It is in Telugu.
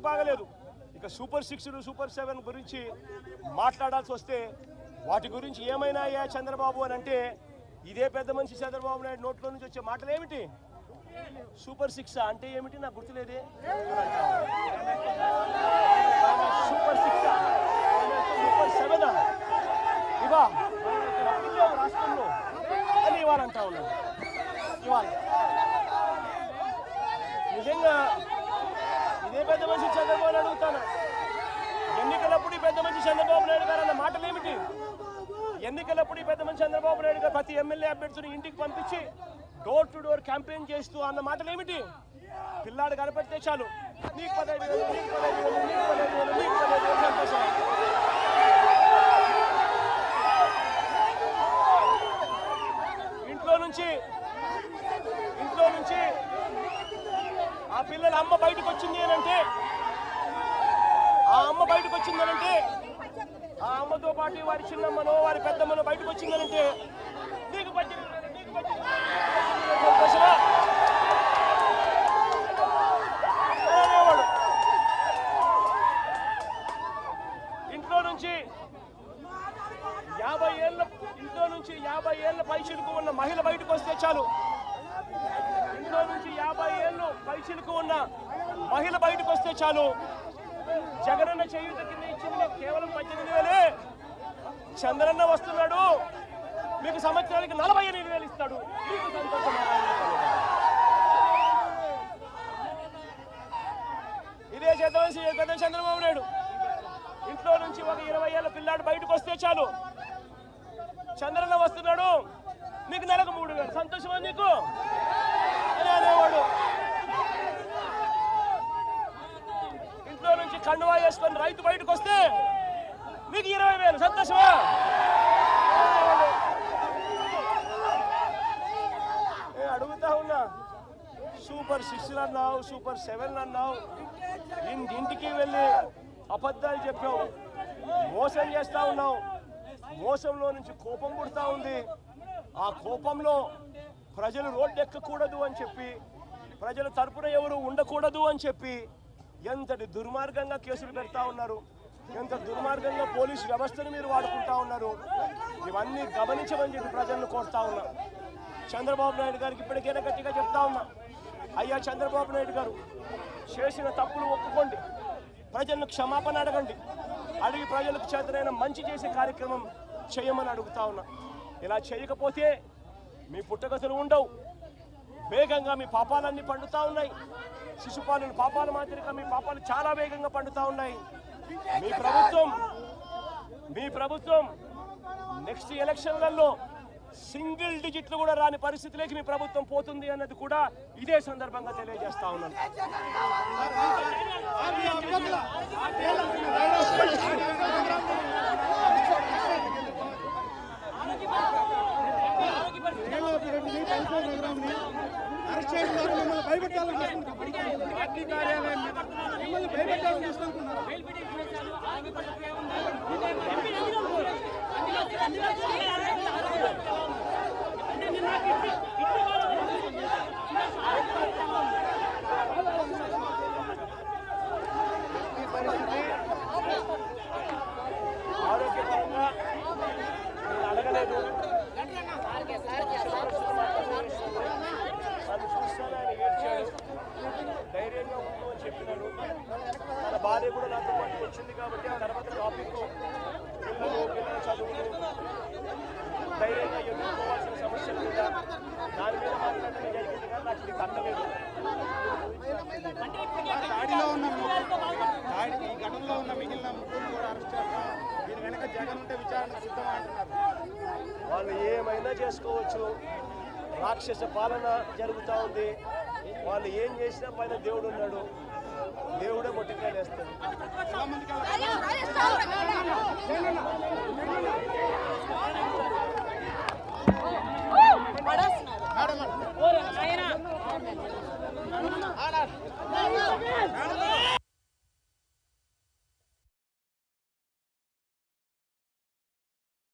బాగలేదు. ఇక సూపర్ 6 సూపర్ 7 గురించి మాట్లాడాల్సి వస్తే వాటి గురించి ఏమైనా చంద్రబాబు అని అంటే ఇదే పెద్ద మనిషి చంద్రబాబు నాయుడు నోట్లో నుంచి వచ్చే మాటలు ఏమిటి? సూపర్ 6 అంటే ఏమిటి నాకు గుర్తులేదే. సూపర్ 6 సూపర్ 7 ఇవా రాష్ట్రంలో అని ఇవాళ అంటా ఉన్నాను. ఇవాళ నిజంగా ఇదే పెద్ద మనిషి చంద్రబాబు నాయుడు అడుగుతాను, ఎన్నికలప్పుడు ఈ పెద్ద మనిషి చంద్రబాబు నాయుడు గారు అన్న మాటలు ఏమిటి? ఎన్నికలప్పుడు ఈ పెద్ద మనిషి చంద్రబాబు నాయుడు గారు ప్రతి ఎమ్మెల్యే అభ్యర్థిని ఇంటికి పంపించి డోర్ టు డోర్ క్యాంపెయిన్ చేస్తూ అన్న మాటలు ఏమిటి? పిల్లాడు కనపడితే చాలు నీకు 15,000, నీకు 15,000, నీకు 15,000, నీకు 15,000 సంతోషం. ఇంట్లో నుంచి ఆ పిల్లల అమ్మ బయటకు వచ్చింది అనంటే, ఆ అమ్మ బయటకు వచ్చిందనంటే, ఆ అమ్మతో పాటు వారి చిన్నమ్మనో వారి పెద్దమ్మనో బయటకు వచ్చిందనంటే నీకు సంతోషమా? ఇంట్లో నుంచి 50 ఏళ్ళ పైచిలుకు ఉన్న మహిళ బయటకు వస్తే చాలు. ఇంట్లో నుంచి 50 ఏళ్ళు పైచిలుకు ఉన్న మహిళ బయటకు వస్తే చాలు. జగనన్న చేయూత కింద ఇచ్చింది కేవలం 18,000. చంద్రన్న వస్తున్నాడు, మీకు సంవత్సరానికి 48,000 ఇస్తాడు. మీకు సంతోషం. ఇదే చేద్దాం చంద్రబాబు నాయుడు. ఇంట్లో నుంచి ఒక 20 ఏళ్ళ పిల్లాడు బయటకు వస్తే చాలు, చంద్రన్న వస్తున్నాడు, మీకు నెలకు 3,000. సంతోషమా నీకు అని అనేవాడు. ఇంట్లో నుంచి కండువా వేసుకొని రైతు బయటకు వస్తే మీకు 20,000. సంతోషమా? అడుగుతా ఉన్నా, సూపర్ 6 అన్నావు, సూపర్ 7 అన్నావు, ఇంటికి వెళ్ళి అబద్ధాలు చెప్పావు, మోసం చేస్తా ఉన్నావు. మోసంలో నుంచి కోపం పుడతా ఉంది. ఆ కోపంలో ప్రజలు రోడ్డు ఎక్కకూడదు అని చెప్పి, ప్రజల తరపున ఎవరు ఉండకూడదు అని చెప్పి ఎంతటి దుర్మార్గంగా కేసులు పెడతా ఉన్నారు, ఎంత దుర్మార్గంగా పోలీసు వ్యవస్థను మీరు వాడుకుంటా ఉన్నారు. ఇవన్నీ గమనించమని చెప్పి ప్రజలను కోరుతా ఉన్నా. చంద్రబాబు నాయుడు గారికి ఇప్పటికైనా గట్టిగా చెప్తా ఉన్నా, అయ్యా చంద్రబాబు నాయుడు గారు చేసిన తప్పులు ఒప్పుకోండి, ప్రజలను క్షమాపణ అడగండి, అడిగి ప్రజలకు చేతనైన మంచి చేసే కార్యక్రమం చేయమని అడుగుతా ఉన్నా. ఇలా చేయకపోతే మీ పుట్టగతులు ఉండవు. వేగంగా మీ పాపాలన్నీ పండుతా ఉన్నాయి. శిశుపాలను పాపాల మాదిరిగా మీ పాపాలు చాలా వేగంగా పండుతా ఉన్నాయి. మీ ప్రభుత్వం నెక్స్ట్ ఎలక్షన్లలో సింగిల్ డిజిట్లు కూడా రాని పరిస్థితిలోకి మీ ప్రభుత్వం పోతుంది అన్నది కూడా ఇదే సందర్భంగా తెలియజేస్తా ఉన్నాను. ఆరోగ్యపరంగా నేను అడగలేదు, నన్ను చూస్తాను, ఆయన ఏడ్చాడు, ధైర్యంగా ఉండు అని చెప్పినాను. తన భార్య కూడా నాతో పాటు వచ్చింది కాబట్టి ఆ తర్వాత టాపిక్ పిల్లల చదువులు, ధైర్యంగా ఎదుర్కోవాల్సిన సమస్యల మీద దాని మీద మాట్లాడడం జరిగింది. కానీ నాకు ఇది తగ్గలేదు. ఈ ఘటనలో ఉన్న మిగిలిన ముగ్గురు కూడా అరెస్ట్ చేస్తాం, దీని వెనక జగన్ ఉంటే విచారణ సిద్ధం అంటున్నారు. వాళ్ళు ఏమైనా చేసుకోవచ్చు, రాక్షస పాలన జరుగుతూ ఉంది. వాళ్ళు ఏం చేసినా పైన దేవుడు ఉన్నాడు, దేవుడే మొట్టికాయలు వేస్తాడు. చాలా మందికి